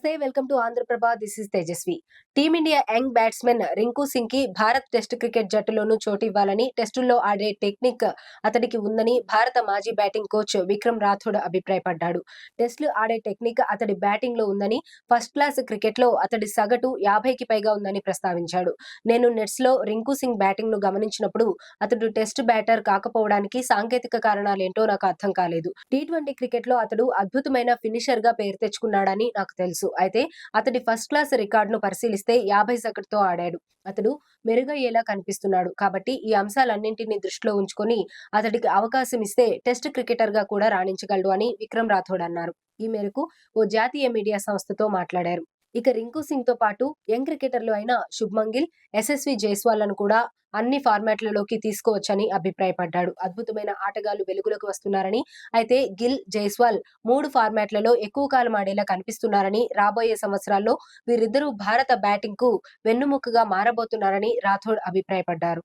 నమస్తే. Welcome to Andhraprabha. This is Tejaswi. Team India young batsmen Rinku Singh కి Bharat test cricket జట్టులోనూ చోటు ఇవ్వాలని, టెస్టుల్లో ఆడే టెక్నిక్ అతడికి ఉందని భారత మాజీ బ్యాటింగ్ కోచ్ విక్రమ్ రాథోడ్ అభిప్రాయపడ్డాడు. టెస్టులు ఆడే టెక్నిక్ అతడి బ్యాటింగ్ లో ఉందని, ఫస్ట్ క్లాస్ క్రికెట్ లో అతడి సగటు 50కి పైగా ఉందని ప్రస్తావించాడు. నేను నెట్స్ లో రింకు సింగ్ బ్యాటింగ్ ను గమనించినప్పుడు అతడు టెస్ట్ బ్యాటర్ కాకపోవడానికి సాంకేతిక కారణాలేంటో నాకు అర్థం కాలేదు. టీ20 క్రికెట్ లో అతడు అద్భుతమైన ఫినిషర్ గా పేరు తెచ్చుకున్నాడని నాకు తెలుసు. అయితే అతడి ఫస్ట్ క్లాస్ రికార్డును పరిశీలిస్తే 50 సగటుతో ఆడాడు. అతడు మెరుగయ్యేలా కనిపిస్తున్నాడు. కాబట్టి ఈ అంశాలన్నింటినీ దృష్టిలో ఉంచుకొని అతడికి అవకాశం ఇస్తే టెస్ట్ క్రికెటర్ గా కూడా రాణించగలడు అని విక్రమ్ రాథోడ్ అన్నారు. ఈ మేరకు ఓ జాతీయ మీడియా సంస్థతో మాట్లాడారు. ఇక రింకు సింగ్ తో పాటు యంగ్ క్రికెటర్లు అయిన శుభ్మన్ గిల్, యశస్వి జైస్వాల్లను కూడా అన్ని ఫార్మాట్లలోకి తీసుకోవచ్చని అభిప్రాయపడ్డాడు. అద్భుతమైన ఆటగాళ్లు వెలుగులోకి వస్తున్నారని, అయితే గిల్, జైస్వాల్ 3 ఫార్మాట్లలో ఎక్కువ కాలం ఆడేలా కనిపిస్తున్నారని, రాబోయే సంవత్సరాల్లో వీరిద్దరూ భారత బ్యాటింగ్ కు వెన్నుముకగా మారబోతున్నారని రాథోడ్ అభిప్రాయపడ్డారు.